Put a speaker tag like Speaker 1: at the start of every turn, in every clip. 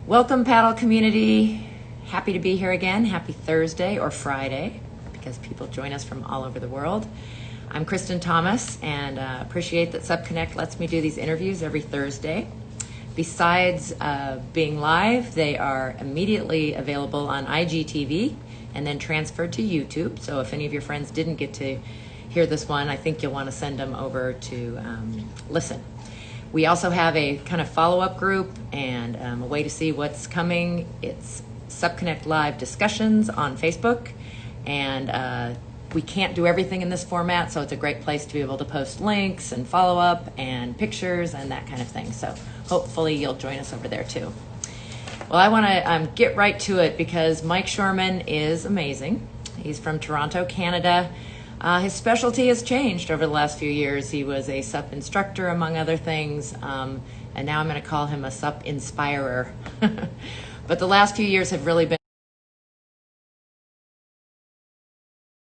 Speaker 1: Welcome, paddle community. Happy to be here again. Happy Thursday or Friday, because people join us from all over the world. I'm Kristin Thomas, and appreciate that Supconnect lets me do these interviews every Thursday. Besides being live, they are immediately available on IGTV and then transferred to YouTube. So if any of your friends didn't get to hear this one, I think you'll want to send them over to listen. We also have a kind of follow-up group and a way to see what's coming. It's Supconnect Live Discussions on Facebook, and we can't do everything in this format, so it's a great place to be able to post links and follow-up and pictures and that kind of thing. So hopefully you'll join us over there too. Well, I want to get right to it because Mike Shoreman is amazing. He's from Toronto, Canada. His specialty has changed over the last few years. He was a SUP instructor, among other things, and now I'm going to call him a SUP inspirer. But the last few years have really been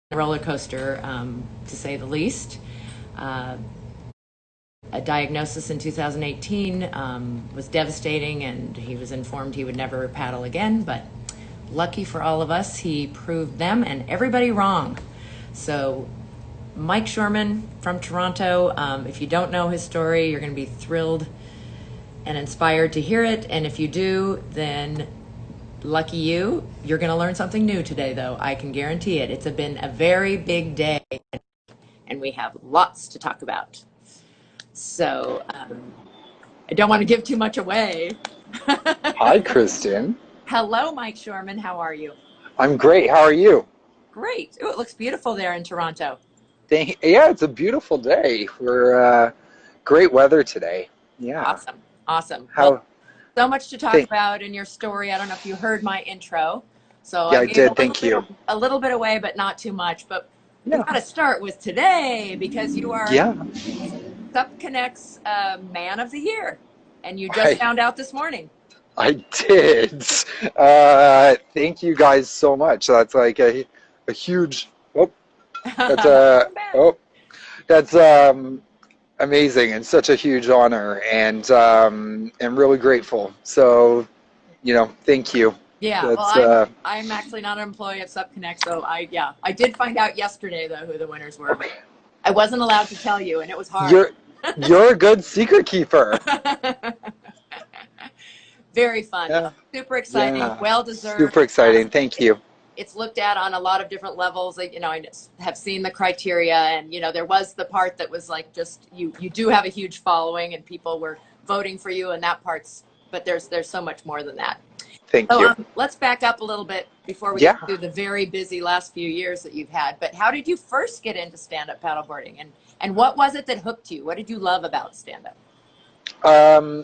Speaker 1: a roller coaster, to say the least. A diagnosis in 2018 was devastating, and he was informed he would never paddle again, but lucky for all of us, he proved them and everybody wrong. So Mike Shoreman from Toronto, if you don't know his story, you're going to be thrilled and inspired to hear it. And if you do, then lucky you. You're going to learn something new today, though. I can guarantee it. It's been a very big day, and we have lots to talk about. So I don't want to give too much away.
Speaker 2: Hi, Kristin.
Speaker 1: Hello, Mike Shoreman. How are you?
Speaker 2: I'm great. How are you?
Speaker 1: Great. Ooh, it looks beautiful there in Toronto.
Speaker 2: Yeah, it's a beautiful day. We're great weather today. Yeah.
Speaker 1: Awesome.
Speaker 2: How?
Speaker 1: Well, so much to talk about in your story. I don't know if you heard my intro. So
Speaker 2: yeah, I did. Thank you.
Speaker 1: A little bit away, but not too much. But
Speaker 2: yeah.
Speaker 1: we got to start with today because you are Supconnect's Man of the Year, and you just found out this morning.
Speaker 2: I did. Thank you guys so much. That's like a huge. That's amazing and such a huge honor, and I'm really grateful. So, thank you.
Speaker 1: Yeah, well, I'm actually not an employee of Supconnect, so I did find out yesterday though who the winners were. But I wasn't allowed to tell you, and it was hard.
Speaker 2: You're a good secret keeper.
Speaker 1: Very fun. Yeah. Super exciting. Yeah. Well deserved.
Speaker 2: Super exciting. Thank you.
Speaker 1: It's looked at on a lot of different levels. Like, I have seen the criteria, and there was the part that was like just you do have a huge following and people were voting for you, and that part's. But there's so much more than that.
Speaker 2: Thank you.
Speaker 1: Let's back up a little bit before we get through the very busy last few years that you've had. But how did you first get into stand-up paddleboarding, and what was it that hooked you? What did you love about stand-up?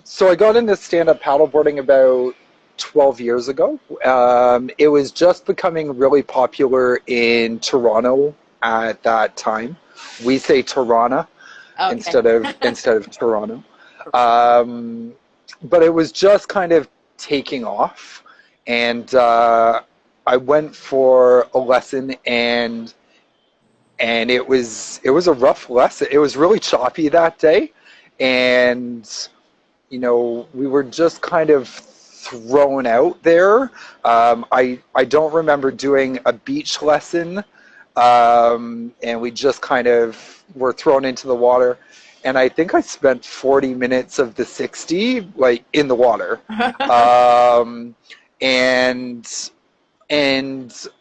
Speaker 2: So I got into stand-up paddleboarding about 12 years ago. It was just becoming really popular in Toronto at that time. We say Toronto instead of Toronto. But it was just kind of taking off, and I went for a lesson, and it was a rough lesson. It was really choppy that day, and we were just kind of thrown out there. I don't remember doing a beach lesson, and we just kind of were thrown into the water, and I think I spent 40 minutes of the 60 like in the water. And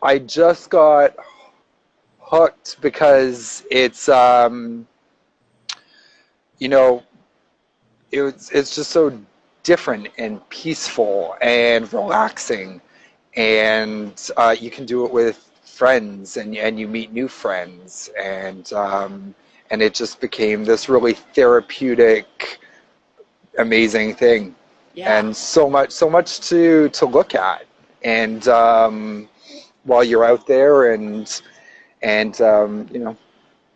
Speaker 2: I just got hooked because it's it's just so different and peaceful and relaxing, and you can do it with friends, and you meet new friends, and it just became this really therapeutic, amazing thing. Yeah. And so much to look at, and while you're out there, and a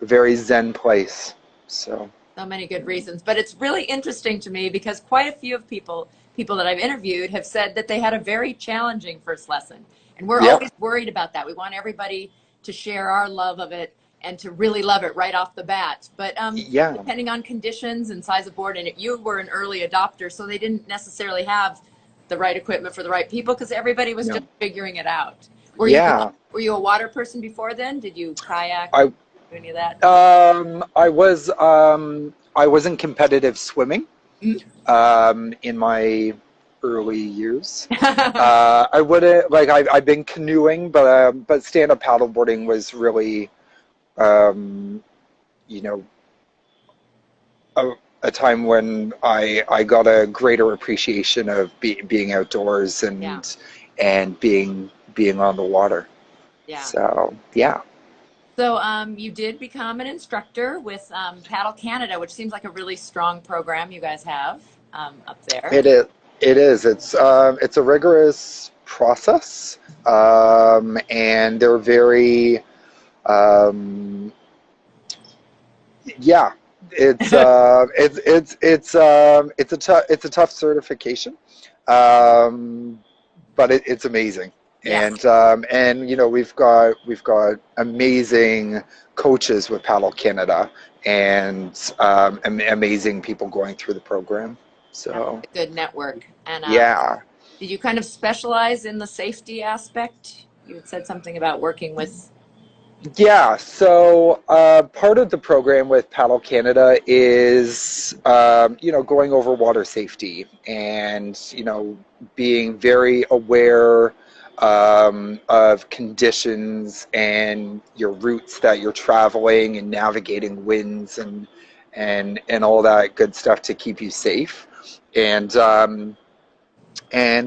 Speaker 2: very zen place. So
Speaker 1: many good reasons. But it's really interesting to me because quite a few of people that I've interviewed have said that they had a very challenging first lesson. And we're always worried about that. We want everybody to share our love of it and to really love it right off the bat. But depending on conditions and size of board, and you were an early adopter, so they didn't necessarily have the right equipment for the right people because everybody was
Speaker 2: Yeah.
Speaker 1: just figuring it out.
Speaker 2: Yeah.
Speaker 1: Were you a water person before then? Did you kayak or
Speaker 2: I
Speaker 1: do any of that?
Speaker 2: I was in competitive swimming
Speaker 1: Mm.
Speaker 2: in my early years. I wouldn't like I've been canoeing, but stand-up paddleboarding was really um, you know a, a time when I got a greater appreciation of being outdoors
Speaker 1: Yeah,
Speaker 2: and being on the water.
Speaker 1: yeah.
Speaker 2: So yeah.
Speaker 1: So you did become an instructor with Paddle Canada, which seems like a really strong program you guys have up there.
Speaker 2: It is. It is. It's a rigorous process, and they're very um, yeah. It's a tough certification, um, but it's amazing.
Speaker 1: Yes.
Speaker 2: And we've got amazing coaches with Paddle Canada and amazing people going through the program.
Speaker 1: That's
Speaker 2: So.
Speaker 1: a good network. And
Speaker 2: Yeah,
Speaker 1: did you kind of specialize in the safety aspect? You had said something about working with.
Speaker 2: yeah. So part of the program with Paddle Canada is, going over water safety and, being very aware of conditions and your routes that you're traveling and navigating winds and all that good stuff to keep you safe. And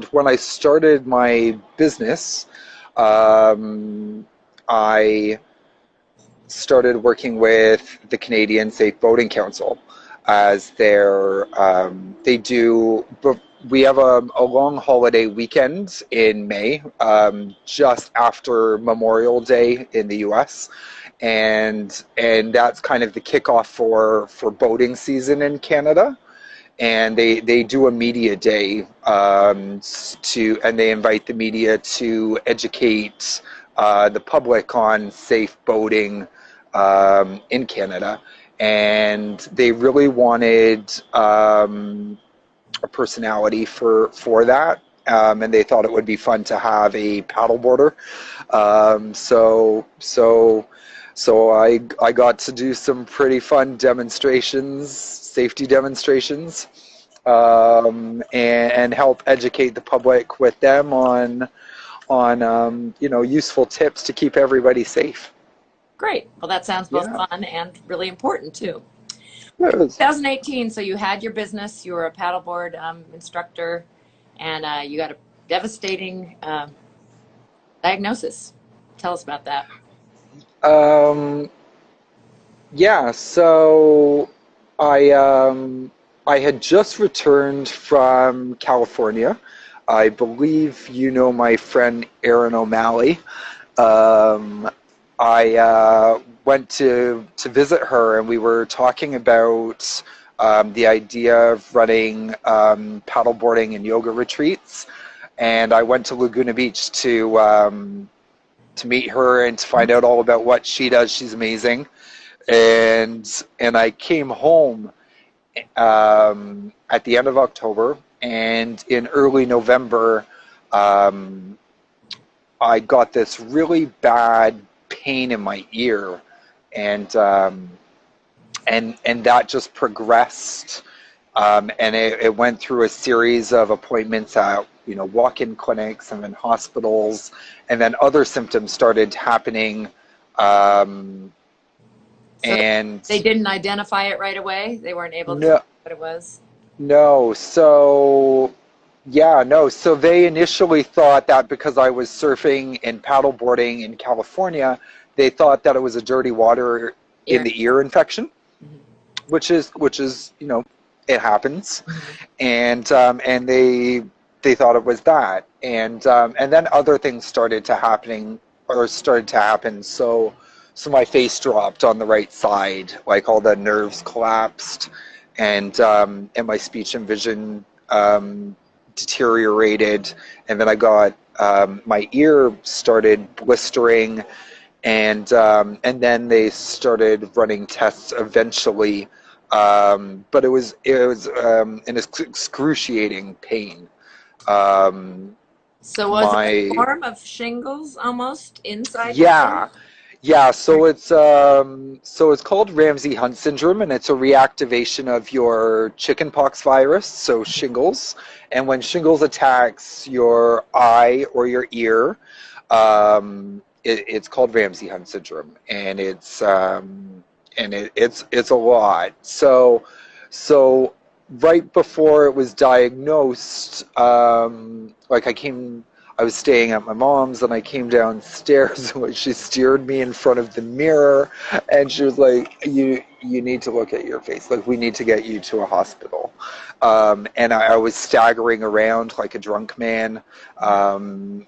Speaker 2: when I started my business, I started working with the Canadian Safe Boating Council as they do. We have a long holiday weekend in May, just after Memorial Day in the U.S. And that's kind of the kickoff for boating season in Canada. And they do a media day and they invite the media to educate the public on safe boating in Canada. And they really wanted a personality for that. And they thought it would be fun to have a paddleboarder. So I got to do some pretty fun demonstrations, safety demonstrations, and help educate the public with them on useful tips to keep everybody safe.
Speaker 1: Great. Well, that sounds both
Speaker 2: Yeah.
Speaker 1: fun and really important too.
Speaker 2: Yes.
Speaker 1: 2018, so you had your business, you were a paddleboard instructor, and you got a devastating diagnosis. Tell us about that.
Speaker 2: Um, yeah, so I had just returned from California. I believe you know my friend Erin O'Malley. Um, I went to visit her, and we were talking about the idea of running paddleboarding and yoga retreats. And I went to Laguna Beach to meet her and to find out all about what she does. She's amazing. And I came home at the end of October, and in early November, I got this really bad pain in my ear, and that just progressed, and it went through a series of appointments at walk-in clinics and then hospitals, and then other symptoms started happening.
Speaker 1: So
Speaker 2: And
Speaker 1: they didn't identify it right away. They weren't able to
Speaker 2: no,
Speaker 1: know what it was.
Speaker 2: no, so yeah, no. So they initially thought that because I was surfing and paddleboarding in California, they thought that it was a dirty water in
Speaker 1: Ear.
Speaker 2: the ear infection,
Speaker 1: Mhm.
Speaker 2: which is it happens,
Speaker 1: Mhm.
Speaker 2: and they thought it was that, and then other things started to happen. So my face dropped on the right side, like all the nerves collapsed, and my speech and vision deteriorated, and then I got my ear started blistering, and then they started running tests eventually, but it was an excruciating pain.
Speaker 1: So was it a
Speaker 2: My
Speaker 1: form of shingles almost inside your shin?
Speaker 2: Yeah, yeah. So it's called Ramsay Hunt syndrome, and it's a reactivation of your chickenpox virus, so shingles. And when shingles attacks your eye or your ear, it's called Ramsay Hunt syndrome, and it's a lot. So right before it was diagnosed, I was staying at my mom's and I came downstairs and she steered me in front of the mirror and she was like, you need to look at your face. Like, we need to get you to a hospital. And I was staggering around like a drunk man. And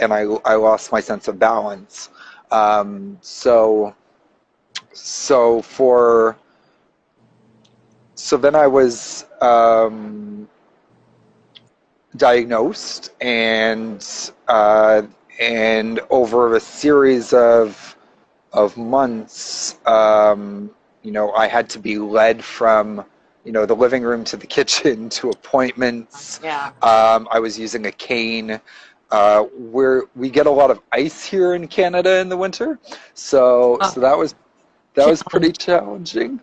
Speaker 2: I lost my sense of balance. So, so for, so then I was, diagnosed, and over a series of months, I had to be led from the living room to the kitchen to appointments.
Speaker 1: Yeah.
Speaker 2: I was using a cane. We get a lot of ice here in Canada in the winter, so that was pretty challenging.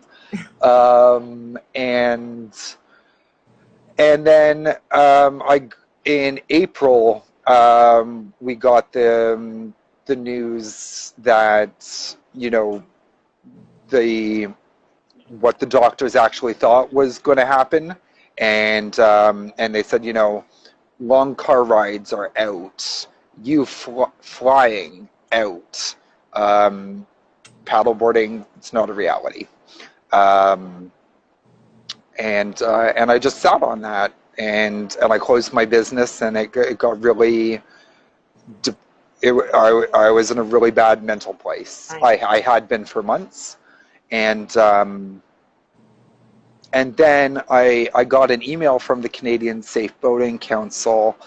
Speaker 2: And then in April, we got the news that the what the doctors actually thought was going to happen, and they said, long car rides are out, flying out, paddleboarding, it's not a reality. And I just sat on that, and I closed my business, and it got really. I was in a really bad mental place. I had been for months, and then I got an email from the Canadian Safe Boating Council.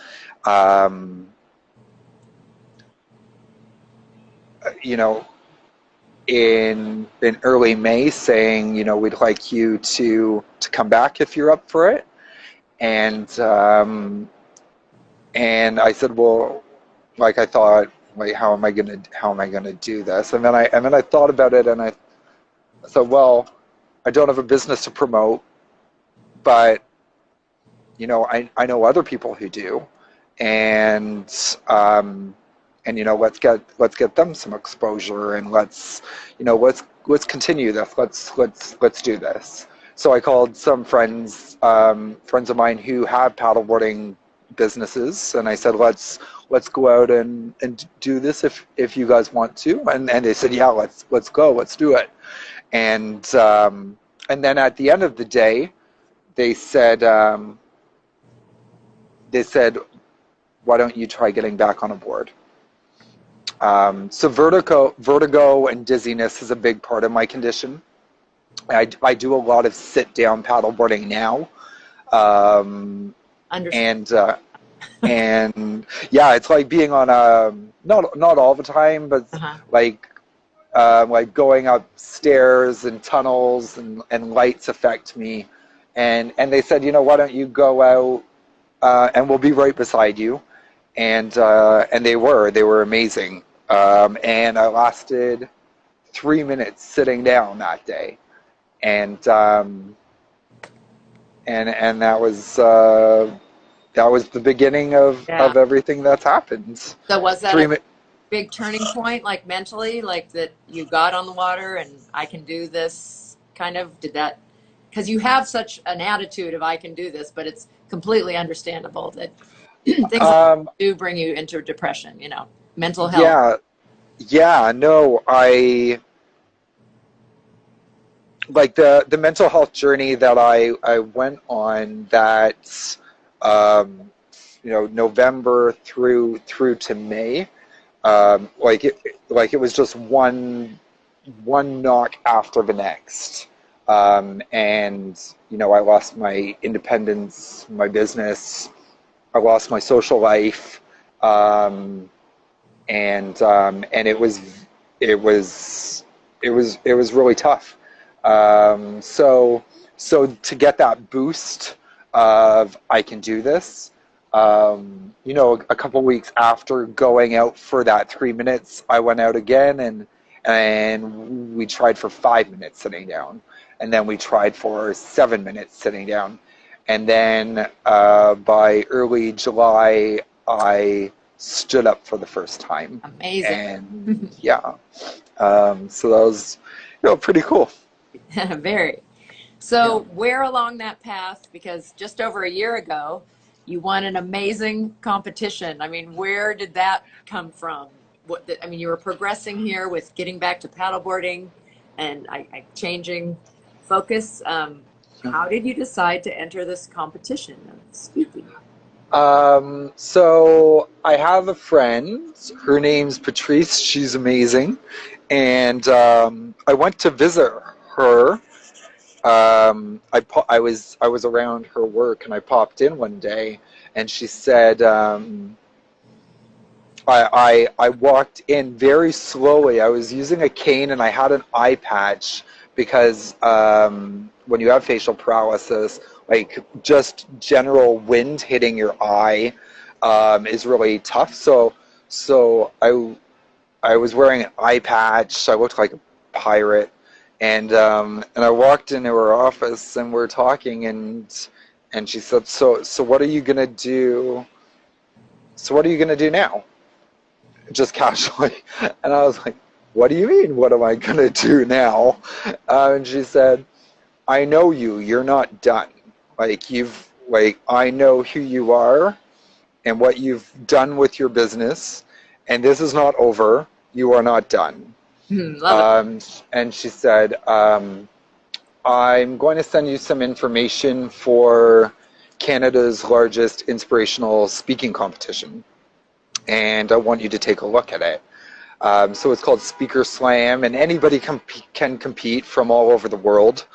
Speaker 2: In early May, saying, we'd like you to come back if you're up for it. And I said, well, like, I thought, like, how am I gonna do this? And then I thought about it, and I said, well, I don't have a business to promote, but I know other people who do, and let's get them some exposure, and let's continue this. Let's do this. So I called some friends of mine who have paddleboarding businesses, and I said, let's go out and do this if you guys want to. And they said, yeah, let's go, let's do it. And then at the end of the day, they said, why don't you try getting back on a board? So vertigo and dizziness is a big part of my condition. I do a lot of sit-down paddleboarding now, and yeah, it's like being on a not all the time, but like going upstairs and tunnels and lights affect me, and they said, why don't you go out and we'll be right beside you, and they were amazing. And I lasted 3 minutes sitting down that day, and that was the beginning of everything that's happened.
Speaker 1: So was that a big turning point, like mentally, like that you got on the water and I can do this, kind of? Did that, because you have such an attitude of I can do this, but it's completely understandable that things like do bring you into depression, mental health.
Speaker 2: Yeah, no, I like the mental health journey that I went on, that November through to May, it was just one knock after the next, and I lost my independence, my business, I lost my social life, and it was really tough. So to get that boost of I can do this, you know, a couple weeks after going out for that 3 minutes, I went out again, and we tried for 5 minutes sitting down, and then we tried for 7 minutes sitting down, and then by early July, I stood up for the first time.
Speaker 1: Amazing.
Speaker 2: And yeah, so that was, you know, pretty cool.
Speaker 1: Very. So where along that path, because just over a year ago, you won an amazing competition. I mean, where did that come from? I mean, you were progressing here with getting back to paddleboarding and changing focus. How did you decide to enter this competition of speaking?
Speaker 2: So I have a friend, her name's Patrice, she's amazing, and I went to visit her. I was around her work, and I popped in one day, and she said, I walked in very slowly. I was using a cane, and I had an eye patch because when you have facial paralysis, like just general wind hitting your eye is really tough. So I was wearing an eye patch. I looked like a pirate. And I walked into her office, and we're talking, and she said, so what are you gonna do? So what are you gonna do now? Just casually. And I was like, what do you mean, what am I gonna do now? And she said, I know you, you're not done. Like I know who you are and what you've done with your business, and this is not over. You are not done. And she said, I'm going to send you some information for Canada's largest inspirational speaking competition, and I want you to take a look at it. So it's called Speaker Slam, and anybody can compete from all over the world.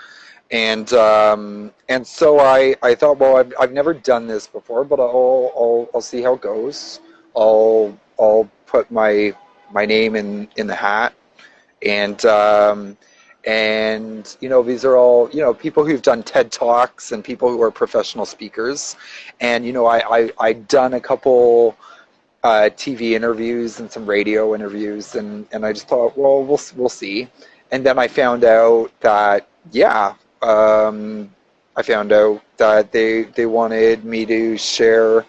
Speaker 2: And so I thought, well, I've never done this before, but I'll see how it goes. I'll put my name in the hat. And you know, these are all, you know, people who've done TED Talks and people who are professional speakers. And, you know, I'd done a couple TV interviews and some radio interviews, and I just thought, well, we'll see. And then I found out that, I found out that they wanted me to share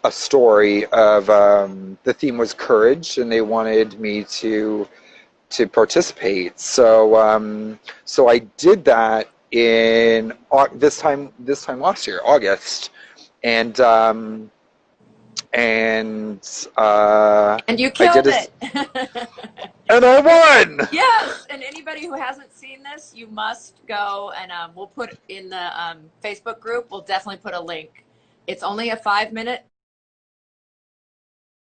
Speaker 2: a story of, the theme was courage, and they wanted me to participate. So so I did that in this time last year, August, and
Speaker 1: you killed it.
Speaker 2: And I won.
Speaker 1: Yes, and anybody who hasn't seen this, you must go, and we'll put in the Facebook group, we'll definitely put a link. It's only a 5-minute,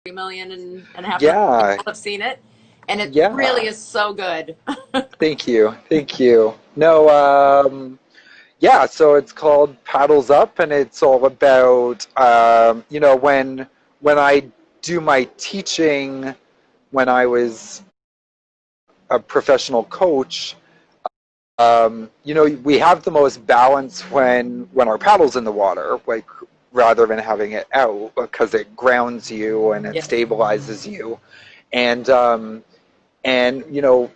Speaker 1: 3 million and a half people have seen it, and it really is so good.
Speaker 2: Thank you. No, so it's called Paddles Up, and it's all about, you know, when I do my teaching, when I was a professional coach, you know, we have the most balance when our paddle's in the water, like, rather than having it out, because it grounds you and it stabilizes you. And you know,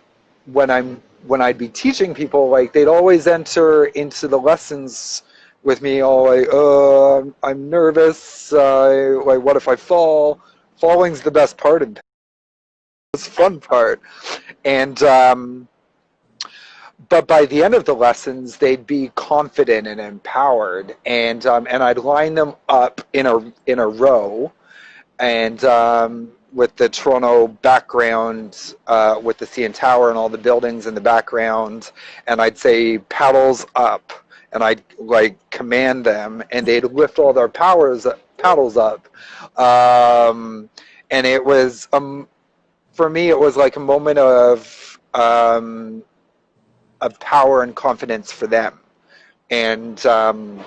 Speaker 2: when I'd be teaching people, like, they'd always enter into the lessons with me all like, I'm nervous, like, what if I fall? Falling's the best part of it's fun part. And but by the end of the lessons, they'd be confident and empowered, and I'd line them up in a row, and with the Toronto background, with the CN Tower and all the buildings in the background, and I'd say paddles up, and I'd like command them, and they'd lift all their paddles up, and it was for me, it was like a moment of power and confidence for them, and and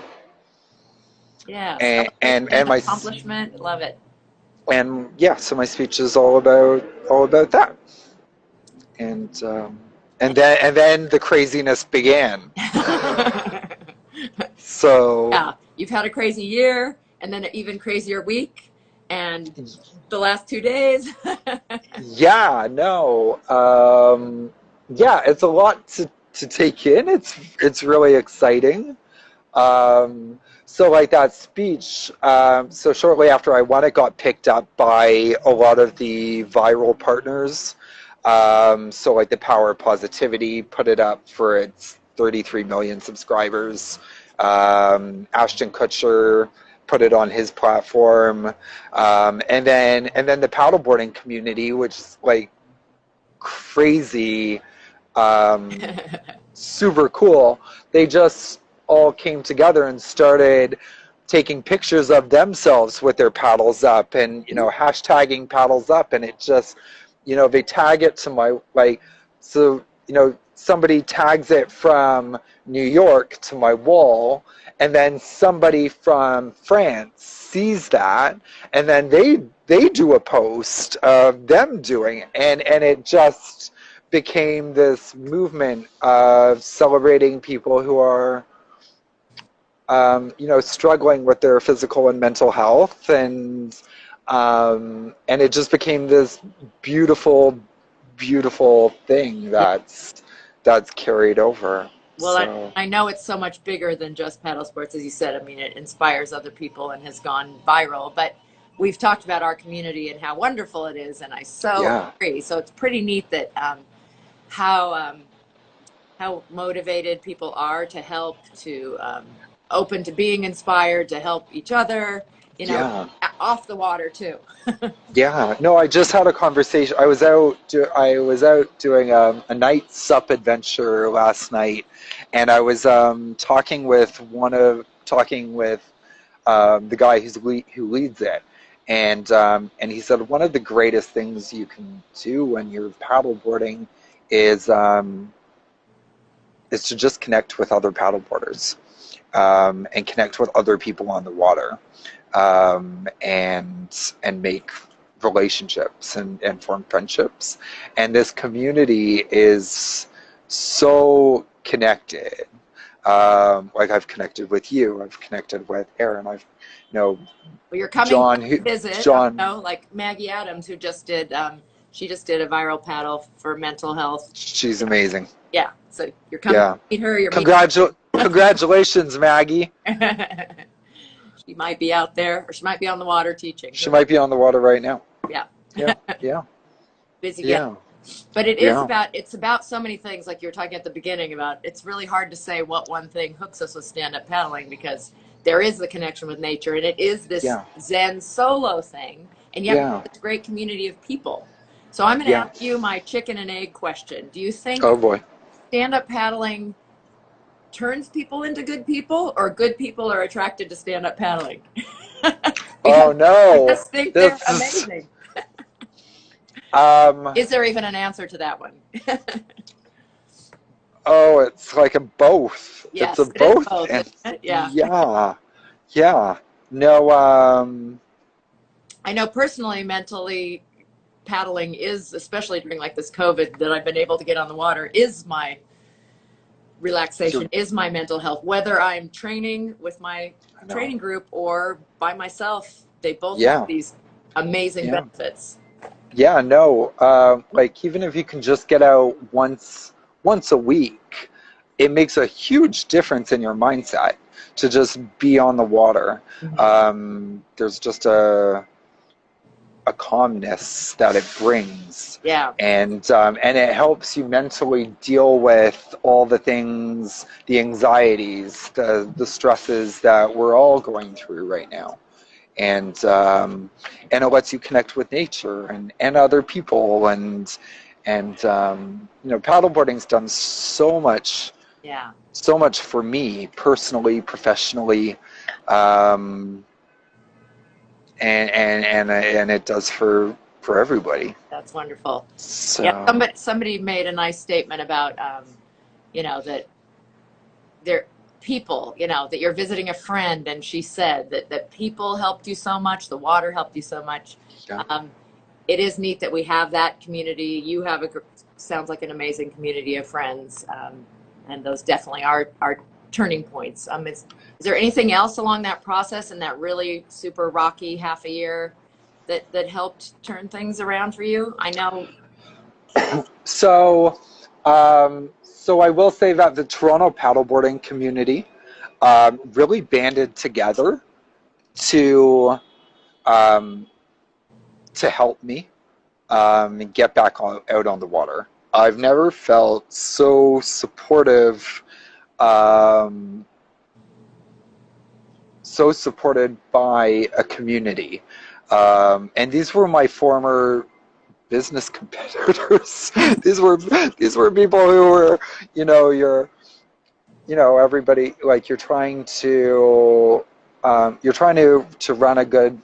Speaker 2: my
Speaker 1: accomplishment, love it.
Speaker 2: And so my speech is all about that, and then the craziness began. So
Speaker 1: you've had a crazy year, and then an even crazier week, and the last 2 days.
Speaker 2: Yeah, no. Yeah, it's a lot to take in. It's really exciting. So like that speech, so shortly after I won, it got picked up by a lot of the viral partners. So like the Power of Positivity put it up for its 33 million subscribers. Ashton Kutcher put it on his platform. And then the paddleboarding community, which is like crazy, super cool. They just all came together and started taking pictures of themselves with their paddles up, and hashtagging paddles up, and it just, they tag it to my, like, so somebody tags it from New York to my wall, and then somebody from France sees that, and then they do a post of them doing it, and it just became this movement of celebrating people who are struggling with their physical and mental health, and it just became this beautiful, beautiful thing that's carried over.
Speaker 1: Well,
Speaker 2: So,
Speaker 1: I know it's so much bigger than just paddle sports, as you said. I mean, it inspires other people and has gone viral. But we've talked about our community and how wonderful it is, and I so
Speaker 2: yeah,
Speaker 1: agree. So it's pretty neat that how motivated people are to help, to open to being inspired, to help each other.
Speaker 2: yeah.
Speaker 1: Off the water too.
Speaker 2: Yeah, no, I just had a conversation. I was out doing a night SUP adventure last night, and I was talking with the guy who leads it, and he said one of the greatest things you can do when you're paddleboarding is to just connect with other paddleboarders, and connect with other people on the water, and make relationships and form friendships. And this community is so connected. Like I've connected with you, I've connected with Aaron,
Speaker 1: Well, you're coming
Speaker 2: John,
Speaker 1: to visit.
Speaker 2: John,
Speaker 1: Like Maggie Adams, who just did. She just did a viral paddle for mental health.
Speaker 2: she's amazing.
Speaker 1: Yeah, so you're coming
Speaker 2: Yeah.
Speaker 1: to meet her. You're
Speaker 2: Congratulations, Maggie.
Speaker 1: She might be out there, or she might be on the water teaching.
Speaker 2: She might be on the water right now.
Speaker 1: Yeah.
Speaker 2: Yeah.
Speaker 1: Busy.
Speaker 2: Yeah.
Speaker 1: But it is
Speaker 2: Yeah.
Speaker 1: it's about so many things, like you were talking at the beginning about. It's really hard to say what one thing hooks us with stand-up paddling, because there is the connection with nature, and it is this
Speaker 2: Yeah.
Speaker 1: Zen solo thing, and yet
Speaker 2: Yeah.
Speaker 1: it's a great community of people. So I'm going to
Speaker 2: Yeah.
Speaker 1: ask you my chicken and egg question. Do you think
Speaker 2: Oh boy.
Speaker 1: stand-up paddling turns people into good people, or good people are attracted to stand-up paddling?
Speaker 2: Oh
Speaker 1: I
Speaker 2: no.
Speaker 1: just think they're amazing. Is there even an answer to that one?
Speaker 2: Oh, it's like a both.
Speaker 1: Yes,
Speaker 2: It's a
Speaker 1: it is
Speaker 2: both.
Speaker 1: both,
Speaker 2: And
Speaker 1: isn't it? Yeah.
Speaker 2: yeah. No,
Speaker 1: I know personally, mentally, paddling is, especially during like this COVID that I've been able to get on the water, is my relaxation, is my mental health. Whether I'm training with my training group or by myself, they both have these amazing benefits.
Speaker 2: Yeah, no. Like even if you can just get out once a week, it makes a huge difference in your mindset to just be on the water.
Speaker 1: Mm-hmm.
Speaker 2: There's just a calmness that it brings.
Speaker 1: Yeah.
Speaker 2: And it helps you mentally deal with all the things, the anxieties, the stresses that we're all going through right now. And it lets you connect with nature and other people, and paddleboarding's done so much for me personally, professionally, and it does for everybody.
Speaker 1: That's wonderful.
Speaker 2: So,
Speaker 1: yeah, somebody made a nice statement about that they're people, that you're visiting a friend, and she said that people helped you so much, the water helped you so much. It is neat that we have that community. You have sounds like an amazing community of friends, and those definitely are turning points. Is there anything else along that process and that really super rocky half a year that helped turn things around for you? I know.
Speaker 2: So, so I will say that the Toronto paddleboarding community really banded together to help me get back out on the water. I've never felt so supportive, so supported by a community. And these were my former business competitors. these were people who were, everybody, like, you're trying to run a good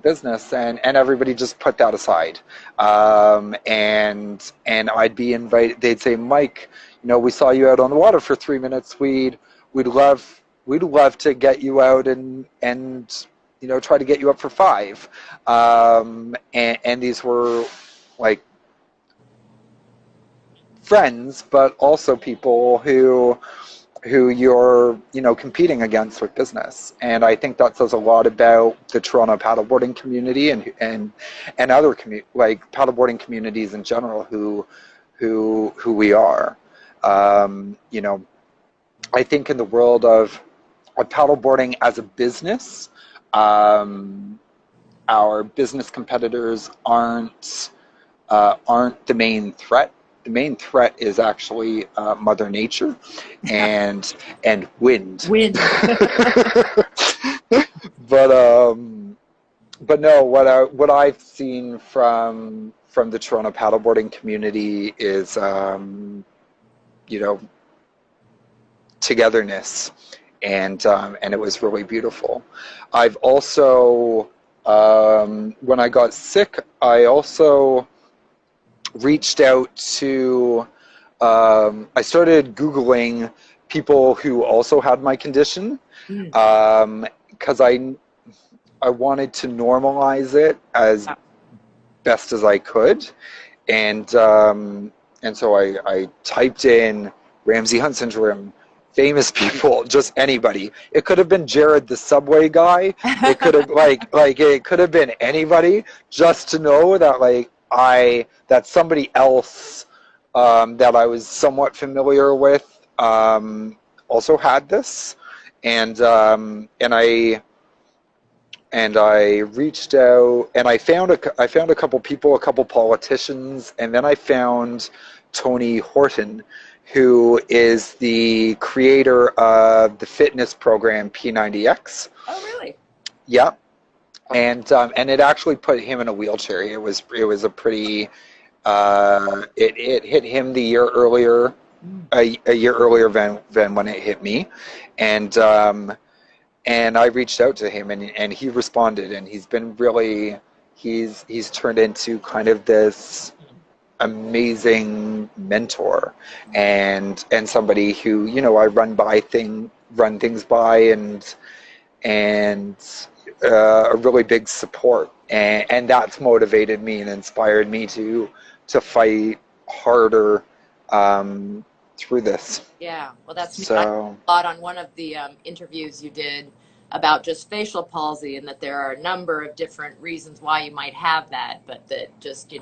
Speaker 2: business, and everybody just put that aside. And I'd be invited. They'd say, Mike, we saw you out on the water for 3 minutes. We'd love to get you out and try to get you up for 5. And these were like friends, but also people who you're competing against with business. And I think that says a lot about the Toronto paddleboarding community and other like paddleboarding communities in general who we are. I think in the world of paddleboarding as a business, our business competitors aren't the main threat. The main threat is actually Mother Nature and wind.
Speaker 1: Wind.
Speaker 2: But no, what I've seen from the Toronto paddleboarding community is togetherness, and it was really beautiful. I've also when I got sick, I also reached out to, I started Googling people who also had my condition, because I wanted to normalize it as best as I could, and so I typed in Ramsay Hunt syndrome, famous people, just anybody. It could have been Jared the Subway guy. It could have it could have been anybody, just to know that that somebody else that I was somewhat familiar with also had this, and I reached out, and I found a couple people, a couple politicians, and then I found Tony Horton, who is the creator of the fitness program P90X.
Speaker 1: Oh, really?
Speaker 2: Yeah. And it actually put him in a wheelchair. It was a pretty it hit him the year earlier, a year earlier than when it hit me, and I reached out to him, and he responded, and he's been really he's turned into kind of this amazing mentor, and somebody who I run things by, and a really big support, and that's motivated me and inspired me to fight harder through this.
Speaker 1: Yeah, well, that's
Speaker 2: so.
Speaker 1: I a lot on one of the interviews you did about just facial palsy, and that there are a number of different reasons why you might have that, but that just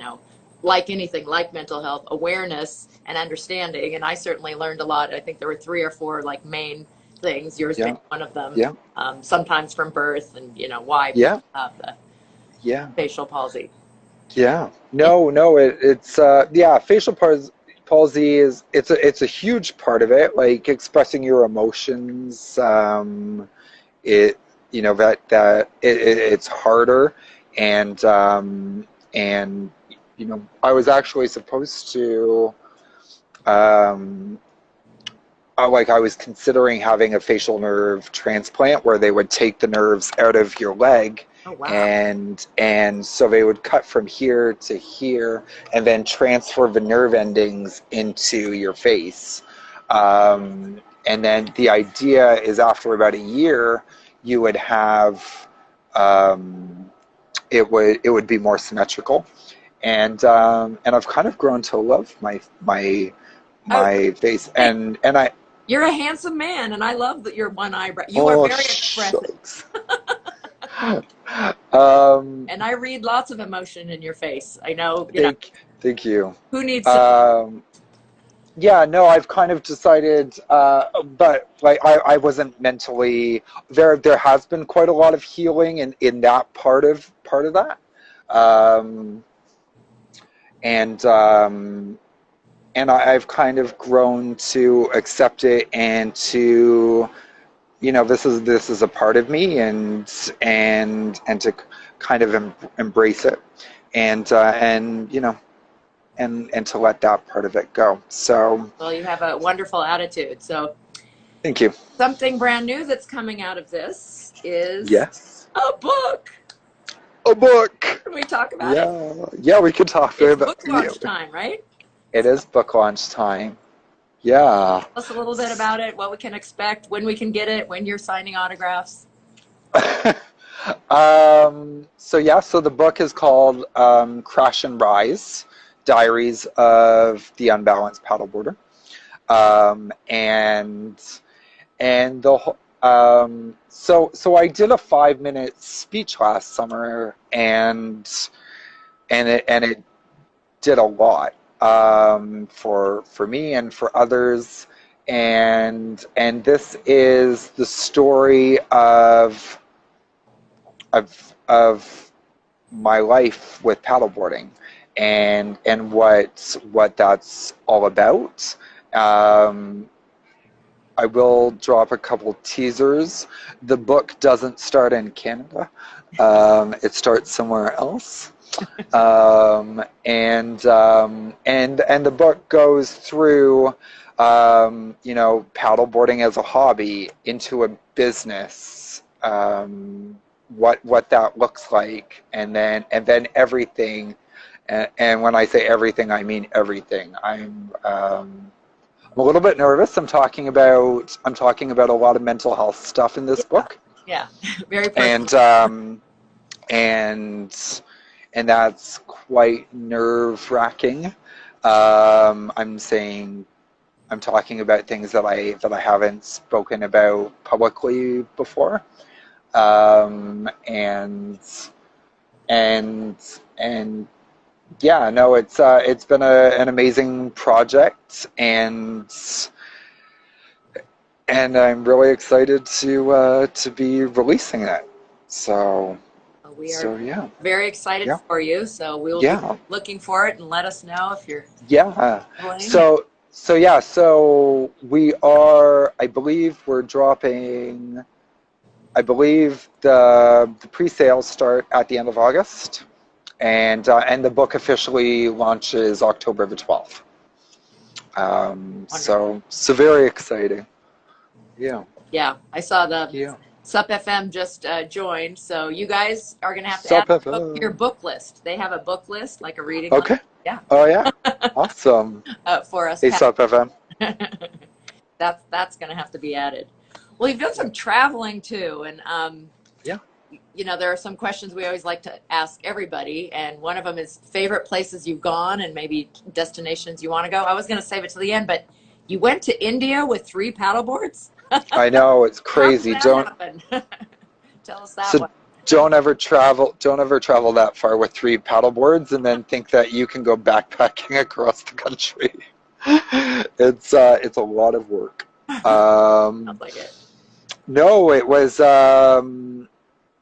Speaker 1: like anything, like mental health, awareness and understanding. And I certainly learned a lot. I think there were 3 or 4 main things, yours being one of them.
Speaker 2: Yeah.
Speaker 1: Sometimes from birth, and why people have the facial palsy.
Speaker 2: Yeah. No, it's facial palsy is it's a huge part of it, like expressing your emotions. It's harder, and I was actually supposed to I was considering having a facial nerve transplant where they would take the nerves out of your leg.
Speaker 1: Oh, wow.
Speaker 2: And so they would cut from here to here and then transfer the nerve endings into your face. And then the idea is after about a year, you would have, it would be more symmetrical. And I've kind of grown to love my face, and I.
Speaker 1: You're a handsome man, and I love that your one eyebrow. You are very expressive.
Speaker 2: Shucks.
Speaker 1: And I read lots of emotion in your face. I know,
Speaker 2: Thank you.
Speaker 1: who needs some?
Speaker 2: Yeah, no, I've kind of decided, but like I wasn't mentally there. There has been quite a lot of healing in that part of that, um, and I've kind of grown to accept it and to, this is a part of me, and to kind of embrace it, and to let that part of it go. So,
Speaker 1: Well, you have a wonderful attitude. So,
Speaker 2: thank you.
Speaker 1: something brand new that's coming out of this is
Speaker 2: Yes,
Speaker 1: a book.
Speaker 2: a book.
Speaker 1: Can we talk about it?
Speaker 2: Yeah, we could talk
Speaker 1: It's
Speaker 2: about
Speaker 1: book launch time, right?
Speaker 2: It is book launch time. Yeah.
Speaker 1: Tell us a little bit about it, what we can expect, when we can get it, when you're signing autographs.
Speaker 2: So the book is called Crash and Rise: Diaries of the Unbalanced Paddleboarder, and so I did a 5-minute speech last summer, and it did a lot for me and for others, and this is the story of my life with paddleboarding, and what that's all about. I will drop a couple teasers. The book doesn't start in Canada. It starts somewhere else. And the book goes through, paddleboarding as a hobby into a business, what that looks like, and then everything. And when I say everything, I mean everything. I'm a little bit nervous. I'm talking about a lot of mental health stuff in this book.
Speaker 1: Yeah, very personal.
Speaker 2: And that's quite nerve-wracking. I'm talking about things that I haven't spoken about publicly before, and yeah, no, it's been an amazing project, and I'm really excited to be releasing it. So.
Speaker 1: We are very excited for you, so we'll be looking for it, and let us know if you're
Speaker 2: So we are, I believe we're dropping, I believe the pre-sales start at the end of August, and the book officially launches October the 12th. So very exciting.
Speaker 1: Yeah, I saw the SUP FM just joined, so you guys are going to have to add to your book list. They have a book list, like a reading list. Yeah.
Speaker 2: Oh, yeah. Awesome.
Speaker 1: For us.
Speaker 2: Hey, SUP FM.
Speaker 1: That's going to have to be added. Well, you've done some traveling, too, and there are some questions we always like to ask everybody, and one of them is favorite places you've gone and maybe destinations you want to go. I was going to save it to the end, but you went to India with 3 paddleboards?
Speaker 2: I know, it's crazy.
Speaker 1: Tell us that one.
Speaker 2: Don't ever travel that far with 3 paddleboards and then think that you can go backpacking across the country. It's a lot of work.
Speaker 1: Sounds like it.
Speaker 2: No, it was so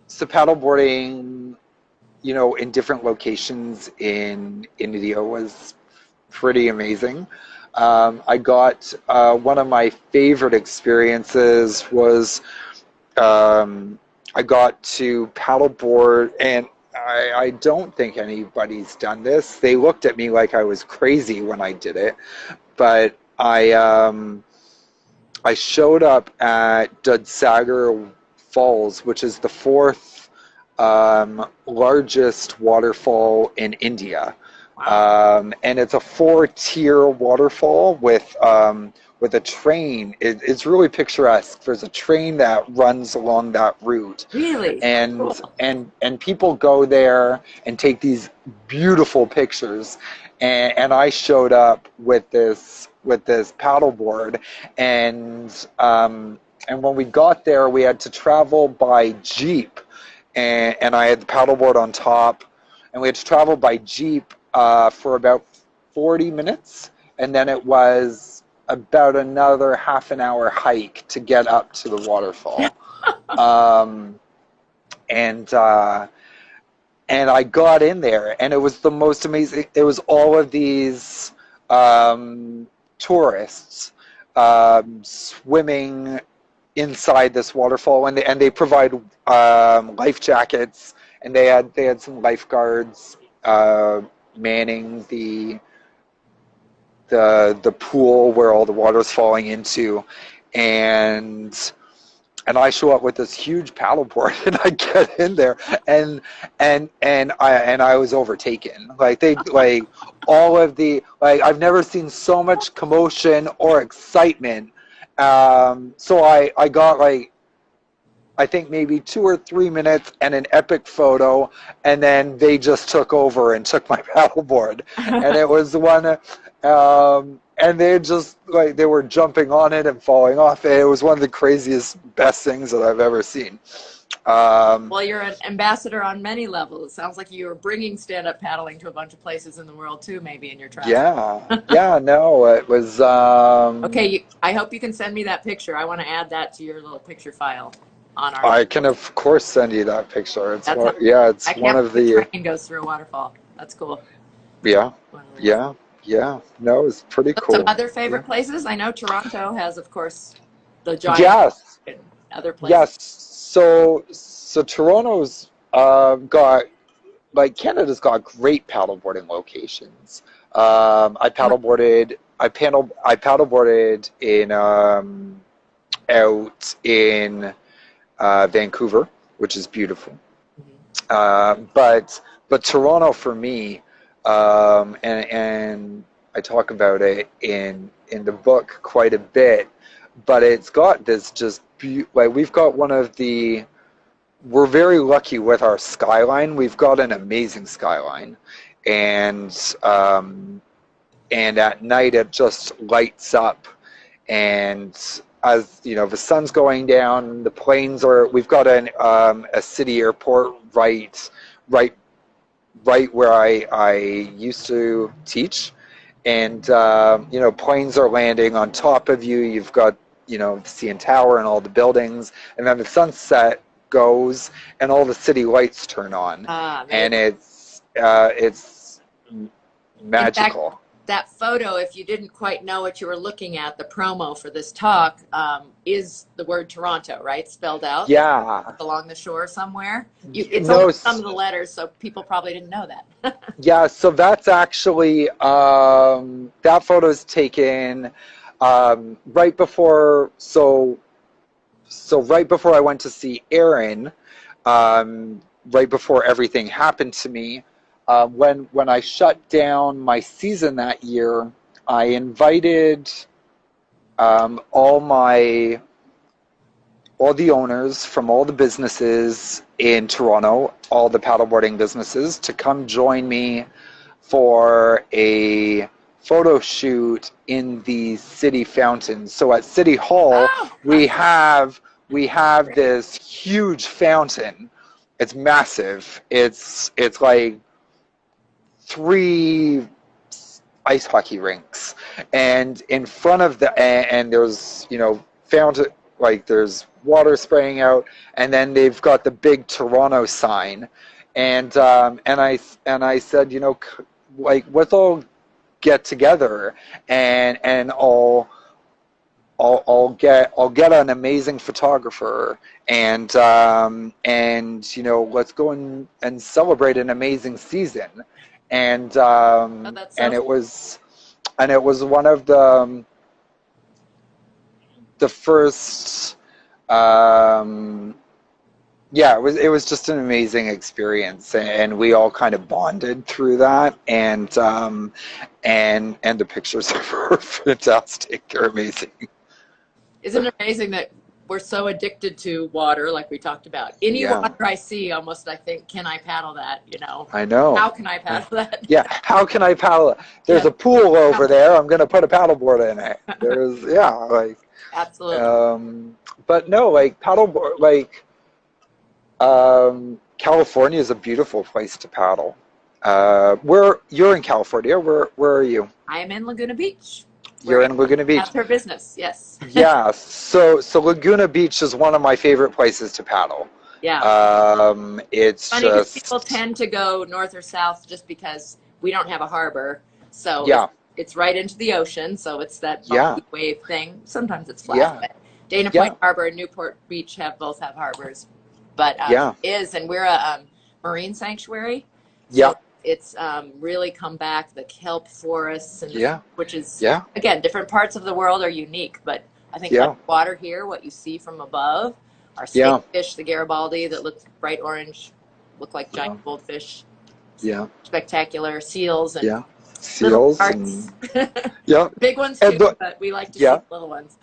Speaker 2: paddleboarding, in different locations in India was pretty amazing. I got one of my favorite experiences was I got to paddleboard, and I don't think anybody's done this. They looked at me like I was crazy when I did it, but I showed up at Dudsagar Falls, which is the 4th largest waterfall in India. Wow. And it's a 4-tier waterfall with a train. It's really picturesque. There's a train that runs along that route.
Speaker 1: Really?
Speaker 2: And
Speaker 1: cool.
Speaker 2: and people go there and take these beautiful pictures. And I showed up with this this paddleboard, and when we got there, we had to travel by Jeep, and I had the paddleboard on top, and we had to travel by Jeep for about 40 minutes, and then it was about another half an hour hike to get up to the waterfall. And I got in there, and it was the most amazing. It was all of these tourists swimming inside this waterfall, and they provide life jackets, and they had some lifeguards manning the pool where all the water is falling into, and I show up with this huge paddleboard, and I get in there, and I was overtaken. All of the I've never seen so much commotion or excitement. So I got I think maybe 2 or 3 minutes and an epic photo, and then they just took over and took my paddleboard, and it was one. And they just they were jumping on it and falling off. It was one of the craziest, best things that I've ever seen.
Speaker 1: Well, you're an ambassador on many levels. It sounds like you were bringing stand-up paddling to a bunch of places in the world too, maybe in your travels.
Speaker 2: Yeah, no, it was.
Speaker 1: Okay, I hope you can send me that picture. I want to add that to your little picture file on our.
Speaker 2: I can of course send you that picture. It's one of the.
Speaker 1: Train goes through a waterfall. That's cool.
Speaker 2: Yeah. No, it's pretty cool.
Speaker 1: Some other favorite places? I know Toronto has, of course, the giant.
Speaker 2: Yes.
Speaker 1: Other places.
Speaker 2: Yes. So Toronto's got Canada's got great paddleboarding locations. I paddleboarded in out in Vancouver, which is beautiful. But Toronto for me. And I talk about it in the book quite a bit, but it's got this just we've got we're very lucky with our skyline. We've got an amazing skyline, and at night it just lights up, and as you know, the sun's going down, the planes we've got a city airport right where I used to teach, and planes are landing on top of you. You've got the CN Tower and all the buildings, and then the sunset goes and all the city lights turn on, and it's magical.
Speaker 1: In fact, that photo, if you didn't quite know what you were looking at, the promo for this talk is the word Toronto, right? Spelled out.
Speaker 2: Yeah.
Speaker 1: Along the shore somewhere. It's only some of the letters, so people probably didn't know that.
Speaker 2: Yeah, so that's actually, that photo is taken right before, so right before I went to see Aaron, right before everything happened to me. When I shut down my season that year, I invited all the owners from all the businesses in Toronto, all the paddleboarding businesses, to come join me for a photo shoot in the city fountain. So at City Hall, we have this huge fountain. It's massive. It's like 3 ice hockey rinks, and in front of and there's fountain, there's water spraying out, and then they've got the big Toronto sign, and I said, let's all get together and I'll get an amazing photographer, and let's go and celebrate an amazing season. And it was one of the first. It was just an amazing experience, and we all kind of bonded through that, and the pictures are fantastic. They're amazing.
Speaker 1: Isn't it amazing that we're so addicted to water, like we talked about. Any
Speaker 2: Yeah.
Speaker 1: water I see, almost I think, can I paddle that? You know,
Speaker 2: I know.
Speaker 1: how can I paddle that?
Speaker 2: Yeah, how can I paddle it? There's
Speaker 1: Yeah.
Speaker 2: a pool over there. I'm going to put a paddleboard in it. There's, yeah, like,
Speaker 1: Absolutely.
Speaker 2: but no, like paddleboard, like, California is a beautiful place to paddle. Where you're in California, where are you?
Speaker 1: I am in Laguna Beach.
Speaker 2: You're in Laguna Beach.
Speaker 1: That's her business, yes.
Speaker 2: Yeah, so Laguna Beach is one of my favorite places to paddle.
Speaker 1: Yeah.
Speaker 2: It's
Speaker 1: Funny because
Speaker 2: just
Speaker 1: people tend to go north or south just because we don't have a harbor. So
Speaker 2: yeah,
Speaker 1: it's right into the ocean. So it's that
Speaker 2: yeah,
Speaker 1: bumpy wave thing. Sometimes it's flat.
Speaker 2: yeah,
Speaker 1: But Dana
Speaker 2: yeah,
Speaker 1: Point Harbor and Newport Beach both have harbors. But
Speaker 2: yeah,
Speaker 1: and we're a marine sanctuary.
Speaker 2: yeah,
Speaker 1: So it's really come back, the kelp forests, and
Speaker 2: yeah,
Speaker 1: which is,
Speaker 2: yeah,
Speaker 1: again, different parts of the world are unique. But I think
Speaker 2: yeah,
Speaker 1: water here, what you see from above, our
Speaker 2: yeah,
Speaker 1: skatefish, the Garibaldi that look bright orange, look like
Speaker 2: yeah,
Speaker 1: giant goldfish,
Speaker 2: yeah,
Speaker 1: spectacular seals and
Speaker 2: yeah.
Speaker 1: little
Speaker 2: Seals
Speaker 1: parts.
Speaker 2: and yeah,
Speaker 1: Big ones
Speaker 2: and
Speaker 1: too, but we like to see
Speaker 2: yeah,
Speaker 1: the little ones.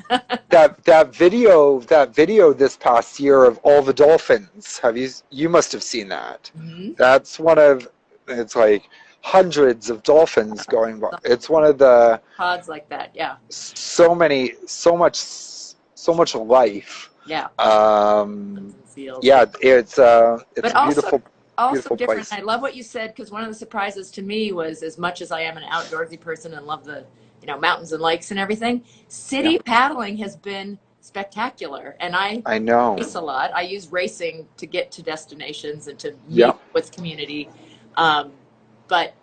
Speaker 2: that video this past year of all the dolphins. You must have seen that.
Speaker 1: Mm-hmm.
Speaker 2: That's one of, it's like hundreds of dolphins going by. It's one of the
Speaker 1: Pods like that, yeah.
Speaker 2: so much life.
Speaker 1: Yeah.
Speaker 2: Yeah, it's a
Speaker 1: Also
Speaker 2: beautiful
Speaker 1: different.
Speaker 2: place.
Speaker 1: I love what you said, because one of the surprises to me was, as much as I am an outdoorsy person and love the mountains and lakes and everything, city
Speaker 2: Yeah.
Speaker 1: paddling has been spectacular. And I
Speaker 2: know.
Speaker 1: race a lot. I use racing to get to destinations and to meet
Speaker 2: Yeah.
Speaker 1: with community. But